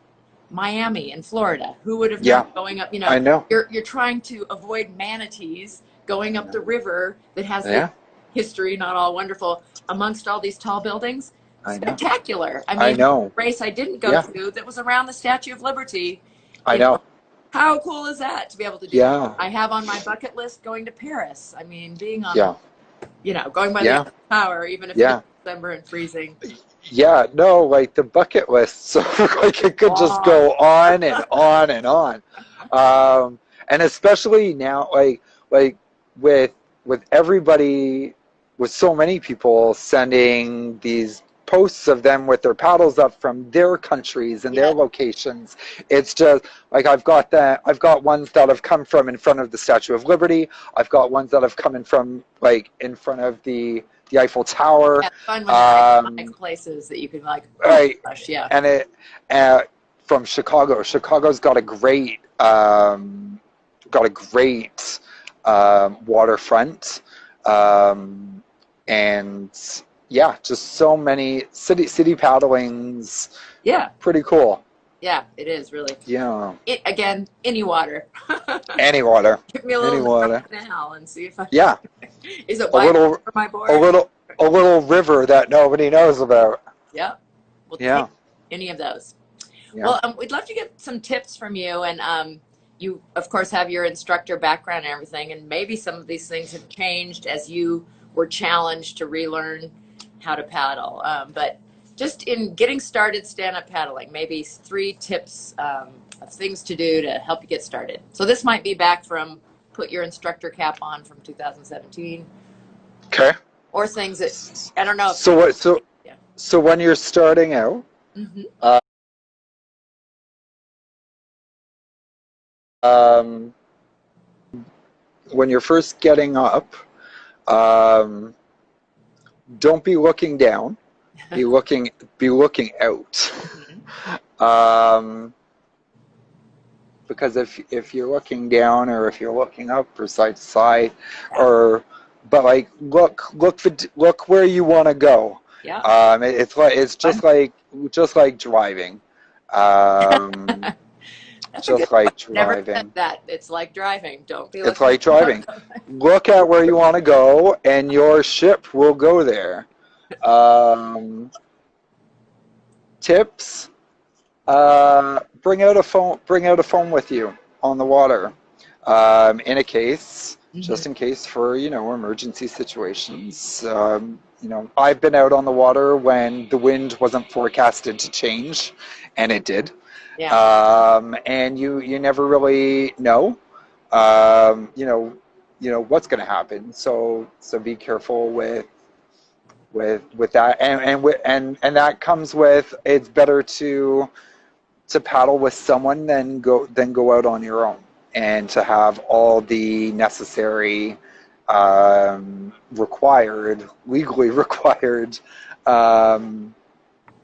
Speaker 1: Miami and Florida, who would have
Speaker 2: Yeah.
Speaker 1: known going up?
Speaker 2: I know.
Speaker 1: You're trying to avoid manatees going up the river that has
Speaker 2: Yeah.
Speaker 1: the history, not all wonderful, amongst all these tall buildings.
Speaker 2: I know.
Speaker 1: Spectacular. I
Speaker 2: I
Speaker 1: mean,
Speaker 2: know.
Speaker 1: race I didn't go
Speaker 2: Yeah.
Speaker 1: to that was around the Statue of Liberty.
Speaker 2: I know.
Speaker 1: How cool is that to be able to do
Speaker 2: Yeah.
Speaker 1: that? I have on my bucket list going to Paris. I mean, being on,
Speaker 2: Yeah.
Speaker 1: going by
Speaker 2: Yeah.
Speaker 1: the tower, even if
Speaker 2: Yeah.
Speaker 1: it's December and freezing.
Speaker 2: Yeah, no, like the bucket list. So like it could just go on and on and on. And especially now, like with everybody, with so many people sending these posts of them with their paddles up from their countries and their locations. It's just like I've got ones that have come from in front of the Statue of Liberty. I've got ones that have come in from like in front of the Eiffel Tower.
Speaker 1: Yeah, fun when you places that you can
Speaker 2: right.
Speaker 1: Gosh, yeah.
Speaker 2: And it from Chicago. Chicago's got a great waterfront, and yeah, just so many city paddlings.
Speaker 1: Yeah.
Speaker 2: Pretty cool.
Speaker 1: Yeah, it is really.
Speaker 2: Yeah.
Speaker 1: Again, any water.
Speaker 2: Any water.
Speaker 1: Give me a little water now and see if I.
Speaker 2: Yeah.
Speaker 1: Is it wide for my board?
Speaker 2: A little river that nobody knows about.
Speaker 1: Yeah. We'll take any of those. Yeah. Well, we'd love to get some tips from you, and you, of course, have your instructor background and everything, and maybe some of these things have changed as you were challenged to relearn how to paddle. But just in getting started stand-up paddling, maybe 3 tips of things to do to help you get started. So this might be back from put your instructor cap on from 2017.
Speaker 2: Okay.
Speaker 1: Or things that, I don't know.
Speaker 2: So when you're starting out, when you're first getting up, don't be looking down. Be looking out. Because if you're looking down or if you're looking up or side to side, but like look where you want to go.
Speaker 1: Yeah.
Speaker 2: It's just like driving. Just like driving.
Speaker 1: Never said that. It's like driving. Don't be.
Speaker 2: It's like driving. Look at where you want to go, and your ship will go there. Tips: bring out a phone. Bring out a phone with you on the water, in a case, just in case for emergency situations. I've been out on the water when the wind wasn't forecasted to change, and it did. Yeah. And you never really know. what's going to happen. So be careful with that, and that comes with, it's better to paddle with someone than go out on your own, and to have all the necessary legally required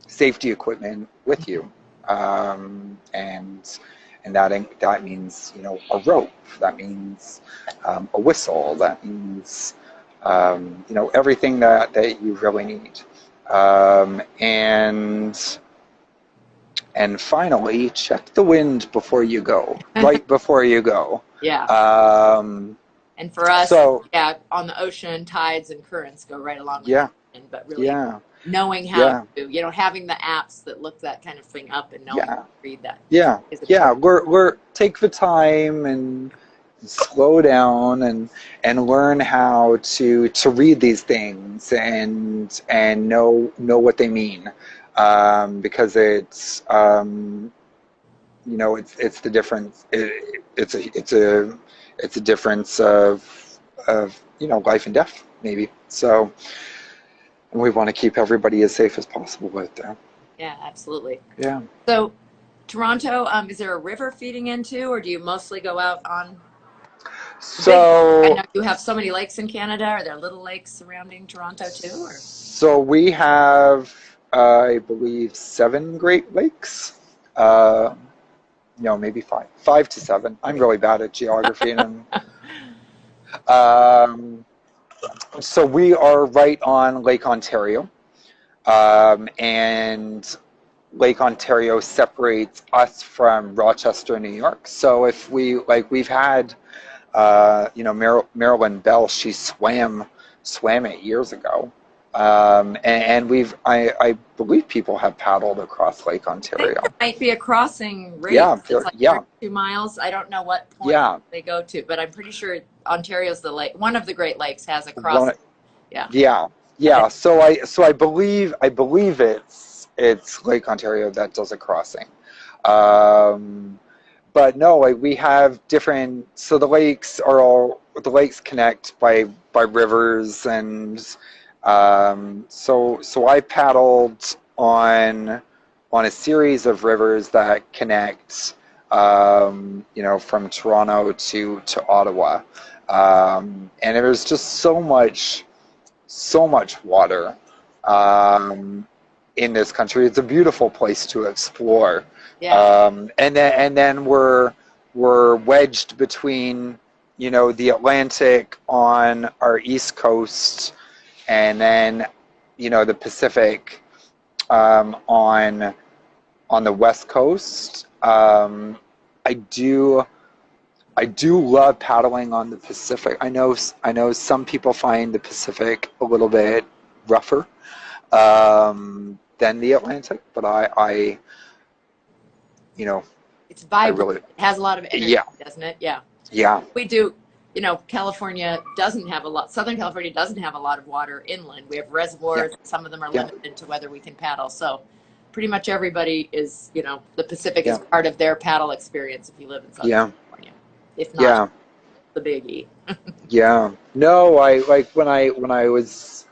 Speaker 2: safety equipment with you, and that means a rope, that means a whistle, that means everything that you really need, and finally, check the wind before you go, right before you go.
Speaker 1: Yeah. And for us, on the ocean, tides and currents go right along with the wind, but really knowing how to, having the apps that look that kind of thing up and knowing how to read that.
Speaker 2: Yeah. We're take the time and slow down and learn how to read these things and know what they mean, because it's it's the difference. It's a difference of life and death, maybe. So we want to keep everybody as safe as possible out there.
Speaker 1: Yeah, absolutely.
Speaker 2: Yeah.
Speaker 1: So Toronto, is there a river feeding into, or do you mostly go out on?
Speaker 2: So
Speaker 1: I know you have so many lakes in Canada. Are there little lakes surrounding Toronto too? Or?
Speaker 2: So we have, I believe, 7 Great Lakes. Maybe 5 to 7. I'm really bad at geography. So we are right on Lake Ontario, and Lake Ontario separates us from Rochester, New York. So if we've had, Marilyn Bell, she swam it years ago. And I believe people have paddled across Lake Ontario.
Speaker 1: I think there might be a crossing rate.
Speaker 2: Yeah,
Speaker 1: it's like 32 miles. I don't know what point they go to, but I'm pretty sure Ontario's the lake. One of the Great Lakes has a crossing.
Speaker 2: Yeah. So I believe it's Lake Ontario that does a crossing. But no, we have different. So the lakes connect by rivers, and so I paddled on a series of rivers that connect, from Toronto to Ottawa, and there's just so much water in this country. It's a beautiful place to explore.
Speaker 1: Yeah.
Speaker 2: And then we're wedged between, the Atlantic on our east coast, and then, the Pacific on the west coast. I do love paddling on the Pacific. I know some people find the Pacific a little bit rougher than the Atlantic, but
Speaker 1: it's vibrant. It has a lot of energy, doesn't it? Yeah.
Speaker 2: Yeah.
Speaker 1: We do. California doesn't have a lot. Southern California doesn't have a lot of water inland. We have reservoirs. Some of them are limited to whether we can paddle. So pretty much everybody is, the Pacific is part of their paddle experience if you live in Southern California. If not, the biggie.
Speaker 2: Yeah. No, when I was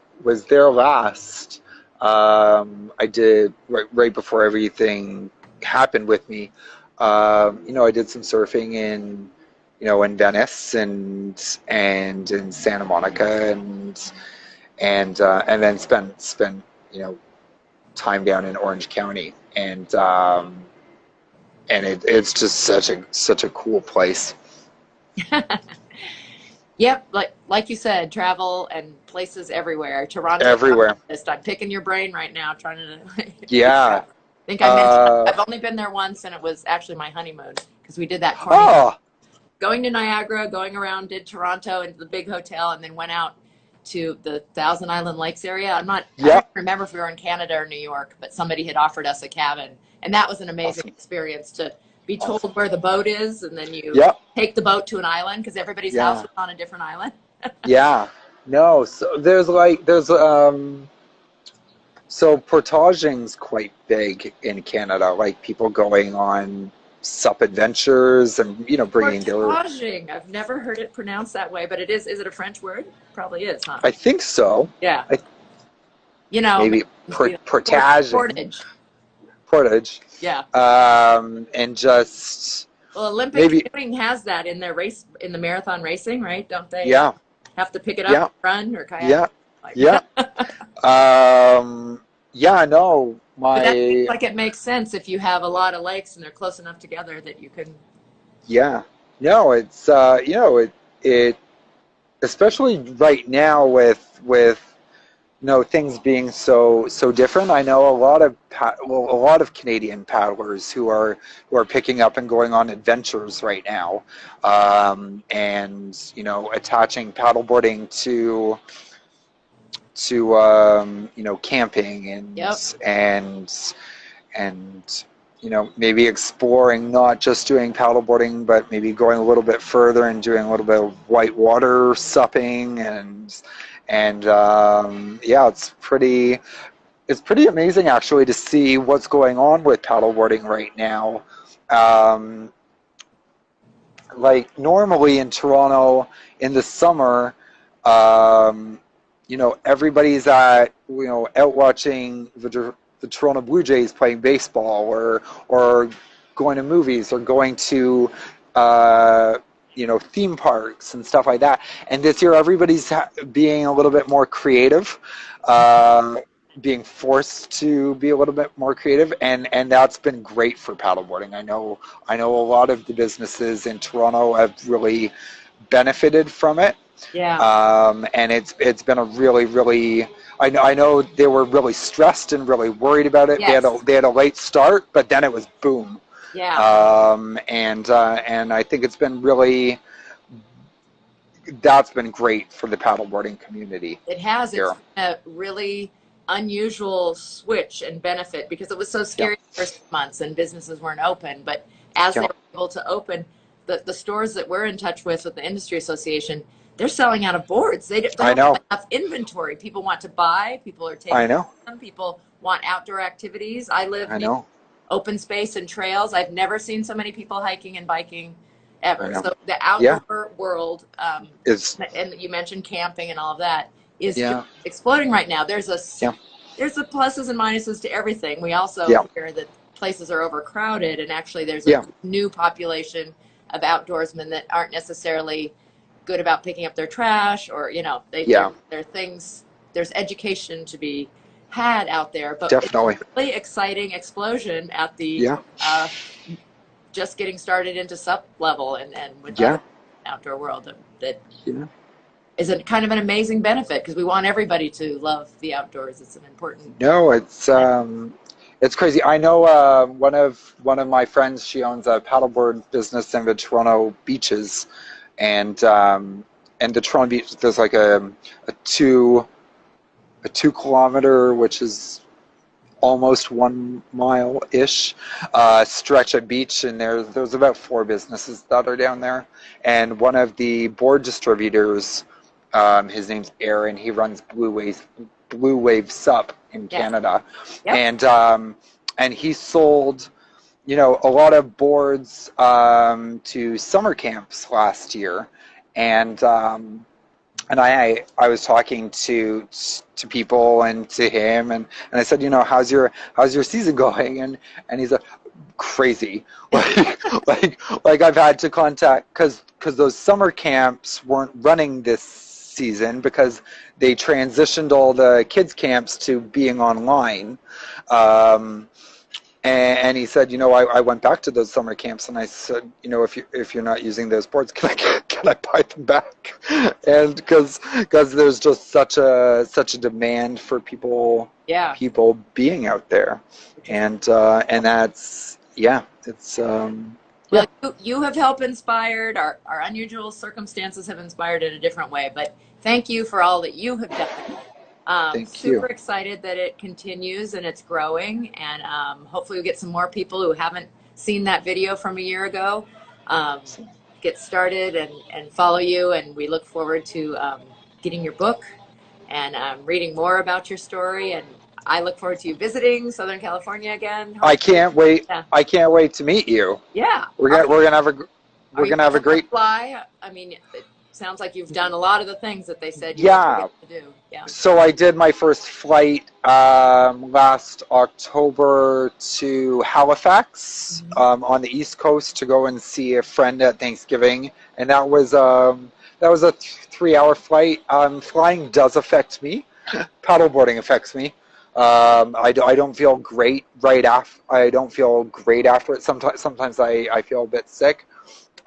Speaker 2: there last, I did right before everything happened with me. I did some surfing in Venice and in Santa Monica, and then spent time down in Orange County, and it's just such a cool place.
Speaker 1: Yep, like you said, travel and places everywhere. Toronto,
Speaker 2: everywhere.
Speaker 1: I'm picking your brain right now, trying to.
Speaker 2: Yeah.
Speaker 1: I think I mentioned I've only been there once, and it was actually my honeymoon because we did that carnival. Going to Niagara, going around, did Toronto into the big hotel, and then went out to the Thousand Island Lakes area. I don't remember if we were in Canada or New York, but somebody had offered us a cabin, and that was an amazing experience to be told where the boat is, and then you take the boat to an island because everybody's house was on a different island.
Speaker 2: No, so so portaging's quite big in Canada, like people going on SUP Adventures, and bringing their.
Speaker 1: Portaging. I've never heard it pronounced that way, but it is. Is it a French word? Probably is, huh?
Speaker 2: I think so.
Speaker 1: Yeah.
Speaker 2: I maybe portaging. Portage.
Speaker 1: Yeah.
Speaker 2: And just
Speaker 1: Well, Olympic
Speaker 2: maybe.
Speaker 1: swimming has that in their race, in the marathon racing, right? Don't they?
Speaker 2: Yeah.
Speaker 1: Have to pick it up,
Speaker 2: Yeah.
Speaker 1: and run or kayak.
Speaker 2: Yeah.
Speaker 1: Like,
Speaker 2: Yeah. Yeah. No.
Speaker 1: But that seems like it makes sense if you have a lot of lakes and they're close enough together that you can.
Speaker 2: Yeah. No. It's it especially right now with things being so different. I know a lot of Canadian paddlers who are picking up and going on adventures right now, and attaching paddleboarding to camping and
Speaker 1: Yep.
Speaker 2: and maybe exploring, not just doing paddleboarding, but maybe going a little bit further and doing a little bit of whitewater supping and yeah, it's pretty amazing actually to see what's going on with paddleboarding right now. Like normally in Toronto in the summer, everybody's out watching the Toronto Blue Jays playing baseball, or going to movies, or going to theme parks and stuff like that. And this year, everybody's being a little bit more creative, being forced to be a little bit more creative, and that's been great for paddleboarding. I know a lot of the businesses in Toronto have really benefited from it.
Speaker 1: Yeah.
Speaker 2: And it's been a really. I know they were really stressed and really worried about it.
Speaker 1: Yes.
Speaker 2: They had a late start, but then it was boom.
Speaker 1: Yeah.
Speaker 2: And I think it's been that's been great for the paddleboarding community.
Speaker 1: It has.
Speaker 2: Here.
Speaker 1: It's a really unusual switch and benefit because it was so scary the first months and businesses weren't open. But as they were able to open, the stores that we're in touch with the industry association, they're selling out of boards. They don't have enough inventory. People want to buy. People are taking them. People want outdoor activities. I live in open space and trails. I've never seen so many people hiking and biking ever. So the outdoor world, and you mentioned camping and all of that, is exploding right now. There's the pluses and minuses to everything. We also hear that places are overcrowded, and actually there's a new population of outdoorsmen that aren't necessarily good about picking up their trash, or there are things. There's education to be had out there, but
Speaker 2: definitely
Speaker 1: it's a really exciting explosion at the just getting started into SUP level and with the outdoor world that is a kind of an amazing benefit, because we want everybody to love the outdoors. It's an important.
Speaker 2: It's crazy. I know one of my friends, she owns a paddleboard business in the Toronto beaches, and the Toronto beach, there's like a 2 kilometer, which is almost 1 mile-ish stretch of beach, and there's about 4 businesses that are down there. And one of the board distributors, his name's Aaron, he runs Blue Wave SUP in Canada. And he sold a lot of boards to summer camps last year, and I was talking to people and to him, and I said, how's your season going? And he's like, crazy. like I've had to contact, because those summer camps weren't running this season because they transitioned all the kids camps to being online. And he said, I went back to those summer camps, and I said, if you're not using those boards, can I buy them back? And because there's just such a demand for people being out there, and that's it's.
Speaker 1: Well, you have helped inspired. Our unusual circumstances have inspired in a different way, but thank you for all that you have done. Super excited that it continues and it's growing, and hopefully we get some more people who haven't seen that video from a year ago get started and follow you, and we look forward to getting your book and reading more about your story. And I look forward to you visiting Southern California again.
Speaker 2: I can't wait.
Speaker 1: Yeah.
Speaker 2: I can't wait to meet you.
Speaker 1: Yeah.
Speaker 2: We're gonna have a great.
Speaker 1: Fly. I mean, it sounds like you've done a lot of the things that they said you
Speaker 2: Yeah.
Speaker 1: were to do. Yeah.
Speaker 2: So I did my first flight last October to Halifax on the East Coast to go and see a friend at Thanksgiving, and that was a 3-hour flight. Flying does affect me. Paddleboarding affects me. I don't feel great I don't feel great after it. Sometimes I feel a bit sick.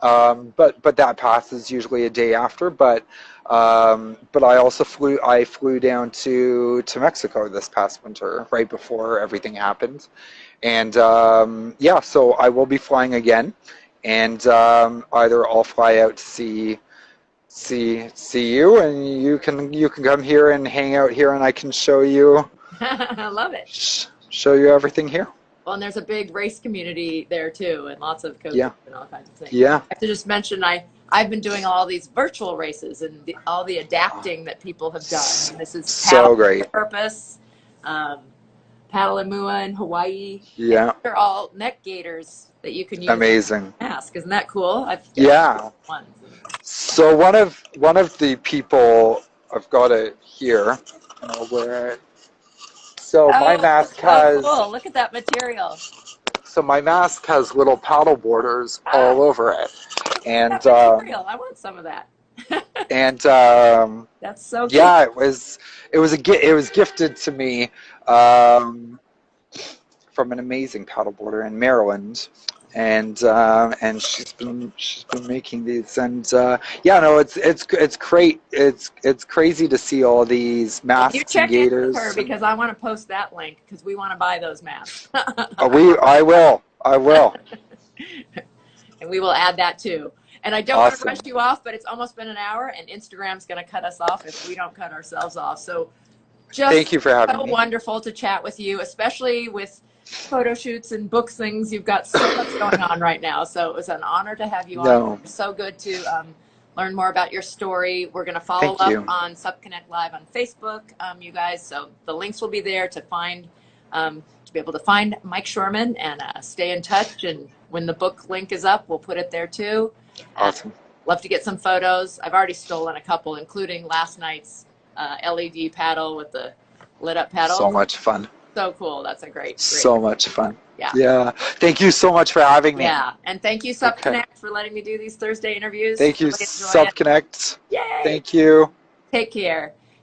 Speaker 2: But that passes usually a day after. But I also flew down to Mexico this past winter, right before everything happened, and yeah, so I will be flying again, and either I'll fly out to see you, and you can come here and hang out here, and I can show you.
Speaker 1: I love it.
Speaker 2: Show you everything here.
Speaker 1: Well, and there's a big race community there too, and lots of coaches and all kinds of things.
Speaker 2: Yeah.
Speaker 1: I have to just mention I've been doing all these virtual races and all the adapting that people have done. And this is
Speaker 2: so great.
Speaker 1: Purpose, Paddle and Mua in Hawaii.
Speaker 2: Yeah.
Speaker 1: They're all neck gaiters that you can use.
Speaker 2: Amazing.
Speaker 1: Mask. Isn't that cool?
Speaker 2: Yeah. So one of the people, I've got it here, and I'll wear it. So my mask has.
Speaker 1: Cool. Look at that material.
Speaker 2: So my mask has little paddle borders all over it, and
Speaker 1: material. I want some of that.
Speaker 2: And
Speaker 1: that's so cool.
Speaker 2: Yeah, it was gifted to me from an amazing paddleboarder in Maryland, and she's been making these, and yeah, no, it's great. It's crazy to see all these masks
Speaker 1: you check
Speaker 2: and gaiters.
Speaker 1: In with her because I want to post that link because we want to buy those masks.
Speaker 2: I will.
Speaker 1: And we will add that too. And I don't want to rush you off, but it's almost been an hour, and Instagram's going to cut us off if we don't cut ourselves off. So just
Speaker 2: thank you for having me.
Speaker 1: So wonderful to chat with you, especially with photo shoots and books things. You've got so much going on right now. So it was an honor to have you on. It was so good to learn more about your story. We're going to follow up on Supconnect Live on Facebook, you guys. So the links will be there to find, to be able to find Mike Shoreman and stay in touch. And when the book link is up, we'll put it there too.
Speaker 2: Awesome.
Speaker 1: Love to get some photos. I've already stolen a couple, including last night's LED paddle with the lit up paddle.
Speaker 2: So much fun.
Speaker 1: So cool. That's a great
Speaker 2: so much fun.
Speaker 1: Yeah.
Speaker 2: Yeah. Thank you so much for having me.
Speaker 1: Yeah. And thank you, Supconnect, for letting me do these Thursday interviews.
Speaker 2: Thank you, Supconnect.
Speaker 1: Yay.
Speaker 2: Thank you.
Speaker 1: Take care.